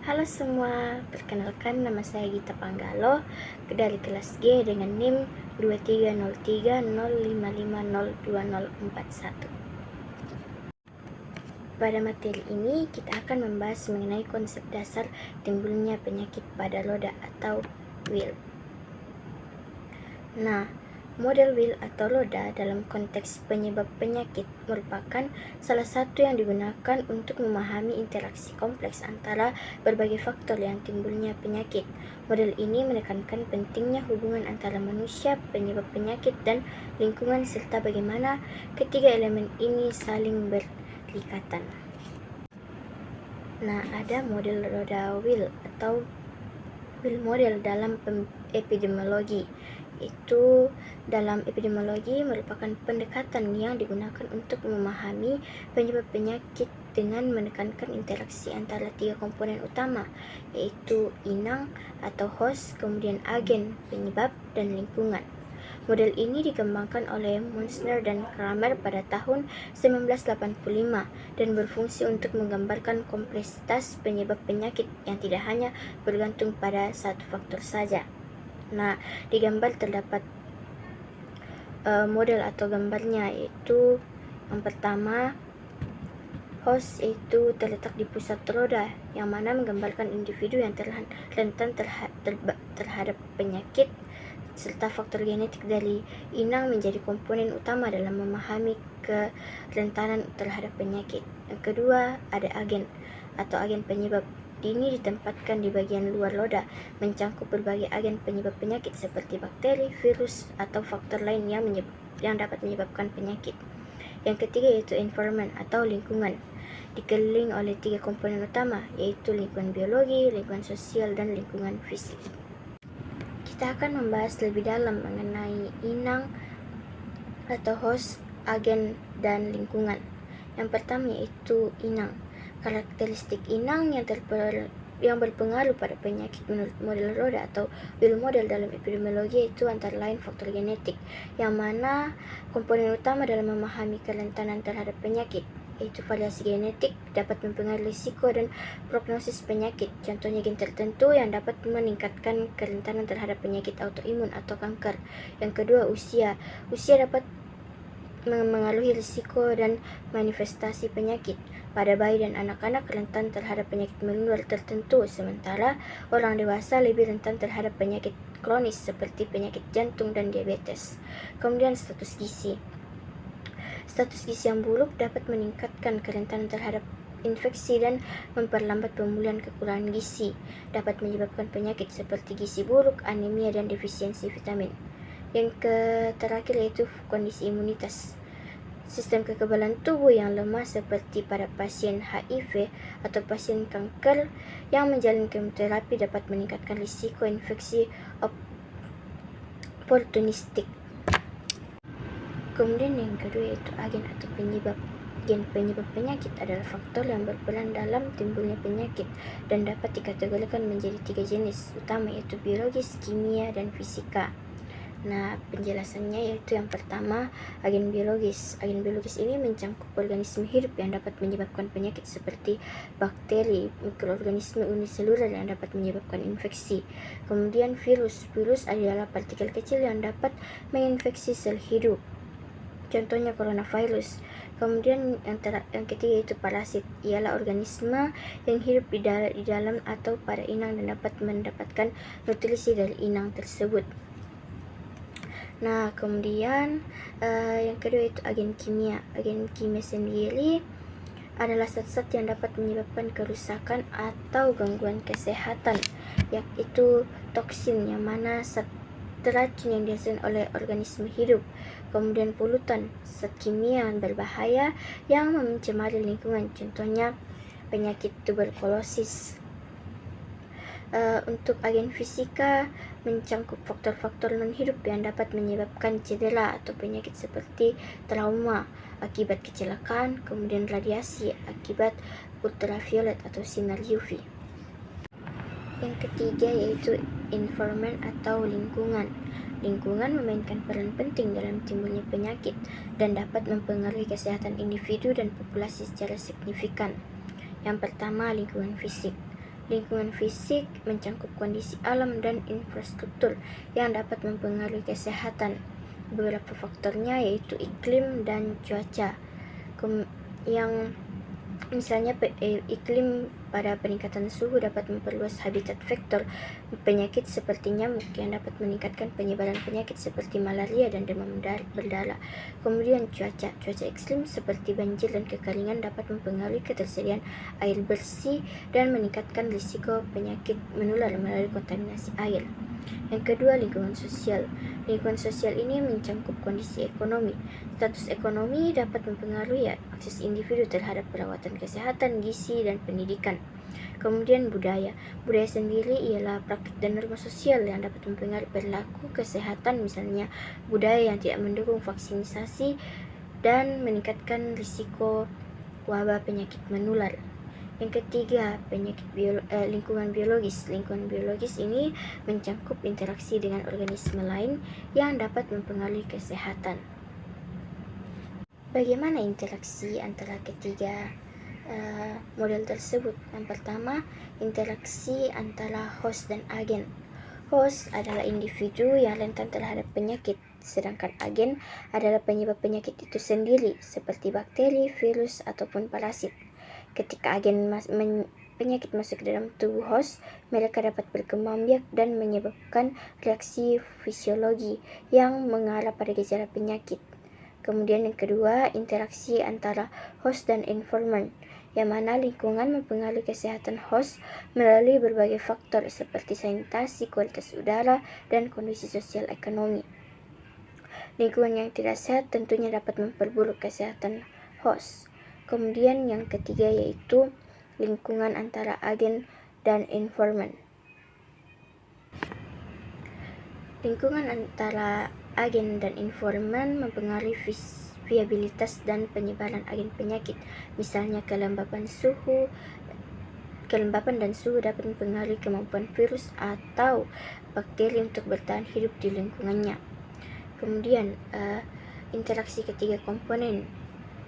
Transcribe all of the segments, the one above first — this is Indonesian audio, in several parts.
Halo semua, perkenalkan nama saya Gita Panggalo dari kelas G dengan NIM 230305502041. Pada materi ini kita akan membahas mengenai konsep dasar timbulnya penyakit pada roda atau wheel. Nah, model wheel atau roda dalam konteks penyebab penyakit merupakan salah satu yang digunakan untuk memahami interaksi kompleks antara berbagai faktor yang timbulnya penyakit. Model ini menekankan pentingnya hubungan antara manusia, penyebab penyakit, dan lingkungan serta bagaimana ketiga elemen ini saling berikatan. Nah, ada model roda wheel atau wheel model dalam epidemiologi. Itu dalam epidemiologi merupakan pendekatan yang digunakan untuk memahami penyebab penyakit dengan menekankan interaksi antara tiga komponen utama, yaitu inang atau host, kemudian agen penyebab, dan lingkungan. Model ini dikembangkan oleh Munzner dan Kramer pada tahun 1985 dan berfungsi untuk menggambarkan kompleksitas penyebab penyakit yang tidak hanya bergantung pada satu faktor saja. Nah, di gambar terdapat model atau gambarnya, yaitu yang pertama, host itu terletak di pusat roda, yang mana menggambarkan individu yang rentan terhadap penyakit, serta faktor genetik dari inang menjadi komponen utama dalam memahami kerentanan terhadap penyakit. Yang kedua, ada agen atau agen penyebab. Ini ditempatkan di bagian luar roda, mencangkup berbagai agen penyebab penyakit seperti bakteri, virus, atau faktor lain yang dapat menyebabkan penyakit. Yang ketiga yaitu environment atau lingkungan, dikelilingi oleh tiga komponen utama, yaitu lingkungan biologi, lingkungan sosial, dan lingkungan fisik. Kita akan membahas lebih dalam mengenai inang atau host, agen, dan lingkungan. Yang pertama yaitu inang. Karakteristik inang yang berpengaruh pada penyakit menurut model roda atau wheel model dalam epidemiologi itu antara lain faktor genetik, yang mana komponen utama dalam memahami kerentanan terhadap penyakit, yaitu variasi genetik dapat mempengaruhi risiko dan prognosis penyakit. Contohnya gen tertentu yang dapat meningkatkan kerentanan terhadap penyakit autoimun atau kanker. Yang kedua, usia. Usia dapat mengaruhi risiko dan manifestasi penyakit. Pada bayi dan anak-anak rentan terhadap penyakit menular tertentu, sementara orang dewasa lebih rentan terhadap penyakit kronis seperti penyakit jantung dan diabetes. Kemudian status gizi. Status gizi yang buruk dapat meningkatkan kerentanan terhadap infeksi dan memperlambat pemulihan kekurangan gizi. Dapat menyebabkan penyakit seperti gizi buruk, anemia, dan defisiensi vitamin. Yang terakhir yaitu kondisi imunitas. Sistem kekebalan tubuh yang lemah seperti pada pasien HIV atau pasien kanker yang menjalani kemoterapi dapat meningkatkan risiko infeksi oportunistik. Kemudian yang kedua yaitu agen atau penyebab. Gen penyebab penyakit adalah faktor yang berperan dalam timbulnya penyakit dan dapat dikategorikan menjadi tiga jenis utama, yaitu biologis, kimia, dan fisika. Nah, penjelasannya yaitu yang pertama, agen biologis. Agen biologis ini mencangkup organisme hidup yang dapat menyebabkan penyakit seperti bakteri, mikroorganisme uniseluler yang dapat menyebabkan infeksi. Kemudian virus. Virus adalah partikel kecil yang dapat menginfeksi sel hidup. Contohnya coronavirus. Kemudian yang ketiga yaitu parasit, ialah organisme yang hidup di dalam atau pada inang dan dapat mendapatkan nutrisi dari inang tersebut. Nah, kemudian yang kedua itu agen kimia. Agen kimia sendiri adalah zat-zat yang dapat menyebabkan kerusakan atau gangguan kesehatan, yaitu toksin, yang mana zat racun yang dihasilkan oleh organisme hidup. Kemudian polutan, zat kimia berbahaya yang mencemari lingkungan, contohnya penyakit tuberkulosis. Untuk agen fisika mencangkup faktor-faktor non-hidup yang dapat menyebabkan cedera atau penyakit seperti trauma akibat kecelakaan, kemudian radiasi akibat ultraviolet atau sinar UV. Yang ketiga yaitu environment atau lingkungan. Lingkungan memainkan peran penting dalam timbulnya penyakit dan dapat mempengaruhi kesehatan individu dan populasi secara signifikan. Yang pertama, lingkungan fisik. Lingkungan fisik mencakup kondisi alam dan infrastruktur yang dapat mempengaruhi kesehatan. Beberapa faktornya yaitu iklim dan cuaca. Yang misalnya iklim pada peningkatan suhu dapat memperluas habitat vektor penyakit seperti nyamuk yang dapat meningkatkan penyebaran penyakit seperti malaria dan demam berdarah. Kemudian cuaca ekstrim seperti banjir dan kekeringan dapat mempengaruhi ketersediaan air bersih dan meningkatkan risiko penyakit menular melalui kontaminasi air. Yang kedua, lingkungan sosial. Lingkungan sosial ini mencakup kondisi ekonomi. Status ekonomi dapat mempengaruhi akses individu terhadap perawatan kesehatan, gizi, dan pendidikan. Kemudian budaya. Budaya sendiri ialah praktik dan norma sosial yang dapat mempengaruhi perilaku kesehatan, misalnya budaya yang tidak mendukung vaksinisasi dan meningkatkan risiko wabah penyakit menular. Yang ketiga, lingkungan biologis. Lingkungan biologis ini mencakup interaksi dengan organisme lain yang dapat mempengaruhi kesehatan. Bagaimana interaksi antara ketiga model tersebut? Yang pertama, interaksi antara host dan agen. Host adalah individu yang rentan terhadap penyakit, sedangkan agen adalah penyebab penyakit itu sendiri, seperti bakteri, virus, ataupun parasit. Ketika agen penyakit masuk ke dalam tubuh host, mereka dapat berkembang biak dan menyebabkan reaksi fisiologi yang mengarah pada gejala penyakit. Kemudian yang kedua, interaksi antara host dan environment, yang mana lingkungan mempengaruhi kesehatan host melalui berbagai faktor seperti sanitasi, kualitas udara, dan kondisi sosial ekonomi. Lingkungan yang tidak sehat tentunya dapat memperburuk kesehatan host. Kemudian yang ketiga yaitu lingkungan antara agen dan environment. Lingkungan antara agen dan environment mempengaruhi viabilitas dan penyebaran agen penyakit. Misalnya kelembapan dan suhu dapat mempengaruhi kemampuan virus atau bakteri untuk bertahan hidup di lingkungannya. Kemudian interaksi ketiga komponen.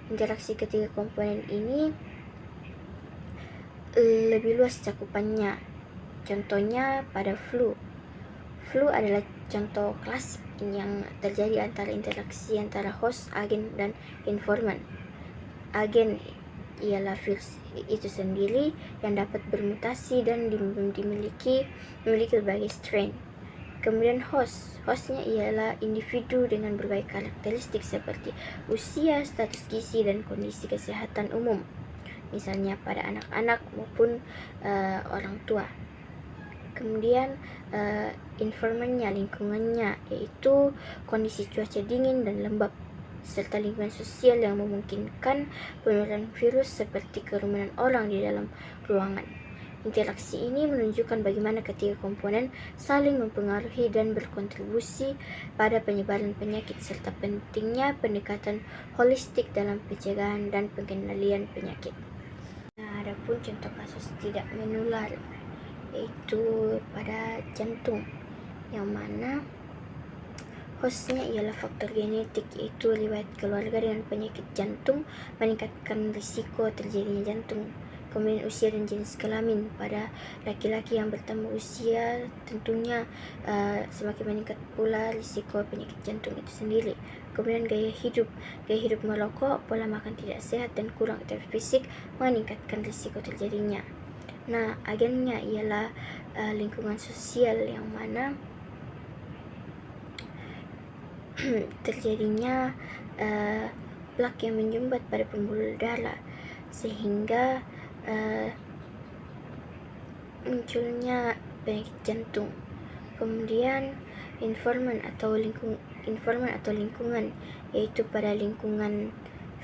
Interaksi ketiga komponen ini lebih luas cakupannya. Contohnya pada flu. Flu adalah contoh klasik yang terjadi antara interaksi antara host, agen, dan environment. Agen ialah virus itu sendiri yang dapat bermutasi dan memiliki berbagai strain. Kemudian hostnya ialah individu dengan berbagai karakteristik seperti usia, status gizi, dan kondisi kesehatan umum, misalnya pada anak-anak maupun orang tua. Kemudian environment-nya, lingkungannya, yaitu kondisi cuaca dingin dan lembab, serta lingkungan sosial yang memungkinkan penularan virus seperti kerumunan orang di dalam ruangan. Interaksi ini menunjukkan bagaimana ketiga komponen saling mempengaruhi dan berkontribusi pada penyebaran penyakit, serta pentingnya pendekatan holistik dalam pencegahan dan pengendalian penyakit. Nah, adapun contoh kasus tidak menular yaitu pada jantung, yang mana hostnya ialah faktor genetik, yaitu riwayat keluarga dengan penyakit jantung meningkatkan risiko terjadinya jantung. Kemudian usia dan jenis kelamin. Pada laki-laki yang bertambah usia tentunya semakin meningkat pula risiko penyakit jantung itu sendiri. Kemudian gaya hidup merokok, pola makan tidak sehat, dan kurang aktivitas fisik meningkatkan risiko terjadinya. Nah, agennya ialah lingkungan sosial, yang mana terjadinya plak yang menyumbat pada pembuluh darah sehingga munculnya penyakit jantung. Kemudian environment atau lingkungan, yaitu pada lingkungan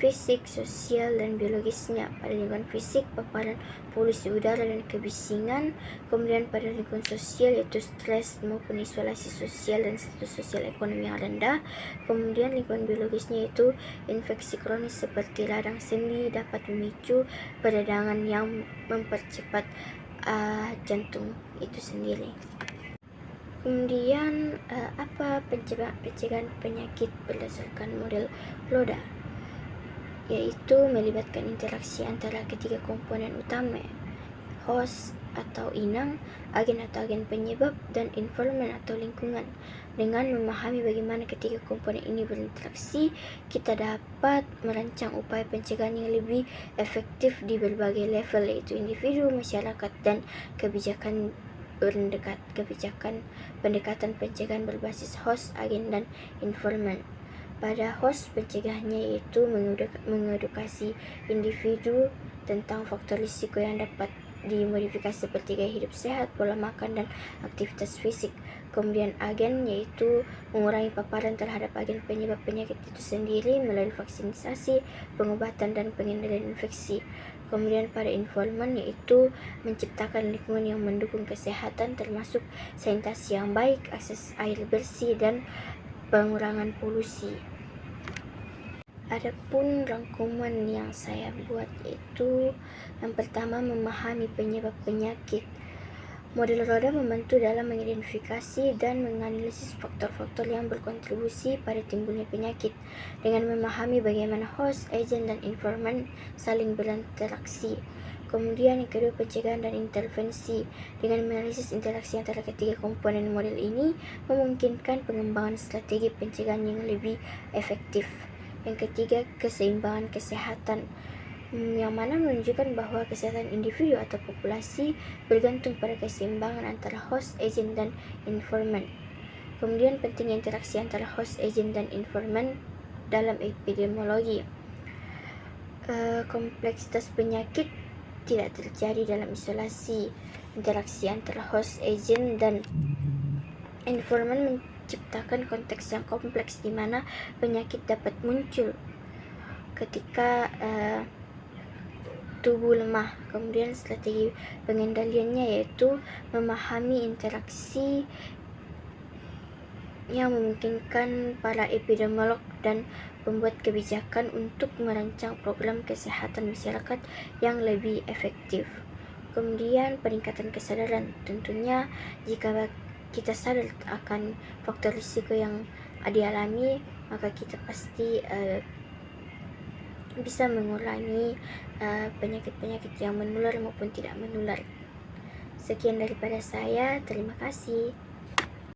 fisik, sosial, dan biologisnya. Pada lingkungan fisik, paparan polusi udara dan kebisingan. Kemudian pada lingkungan sosial, yaitu stres maupun isolasi sosial dan status sosial ekonomi yang rendah. Kemudian lingkungan biologisnya yaitu infeksi kronis seperti radang sendi dapat memicu peradangan yang mempercepat jantung itu sendiri. Kemudian apa pencegahan penyakit berdasarkan model Floda? Yaitu melibatkan interaksi antara ketiga komponen utama, host, atau inang, agen atau agen penyebab, dan informan atau lingkungan. Dengan memahami bagaimana ketiga komponen ini berinteraksi, kita dapat merancang upaya pencegahan yang lebih efektif di berbagai level, yaitu individu, masyarakat, dan kebijakan pendekatan pencegahan berbasis host, agen, dan informan. Pada host, pencegahannya yaitu mengedukasi individu tentang faktor risiko yang dapat dimodifikasi seperti gaya hidup sehat, pola makan, dan aktivitas fisik. Kemudian agen yaitu mengurangi paparan terhadap agen penyebab penyakit itu sendiri melalui vaksinasi, pengobatan, dan pengendalian infeksi. Kemudian pada informan yaitu menciptakan lingkungan yang mendukung kesehatan termasuk sanitasi yang baik, akses air bersih, dan pengurangan polusi. Adapun rangkuman yang saya buat yaitu yang pertama, memahami penyebab penyakit. Model roda membantu dalam mengidentifikasi dan menganalisis faktor-faktor yang berkontribusi pada timbulnya penyakit dengan memahami bagaimana host, agent, dan informan saling berinteraksi. Kemudian yang kedua, pencegahan dan intervensi. Dengan menganalisis interaksi antara ketiga komponen model ini memungkinkan pengembangan strategi pencegahan yang lebih efektif. Yang ketiga, keseimbangan kesehatan, yang mana menunjukkan bahwa kesehatan individu atau populasi bergantung pada keseimbangan antara host, agent, dan informan. Kemudian pentingnya interaksi antara host, agent, dan informan dalam epidemiologi. Kompleksitas penyakit tidak terjadi dalam isolasi. Interaksi antara host, agent, dan informan menciptakan konteks yang kompleks di mana penyakit dapat muncul ketika tubuh lemah. Kemudian strategi pengendaliannya yaitu memahami interaksi yang memungkinkan para epidemiolog dan pembuat kebijakan untuk merancang program kesehatan masyarakat yang lebih efektif. Kemudian peningkatan kesadaran, tentunya jika kita sadar akan faktor risiko yang dialami, maka kita pasti bisa mengurangi penyakit-penyakit yang menular maupun tidak menular. Sekian daripada saya, terima kasih.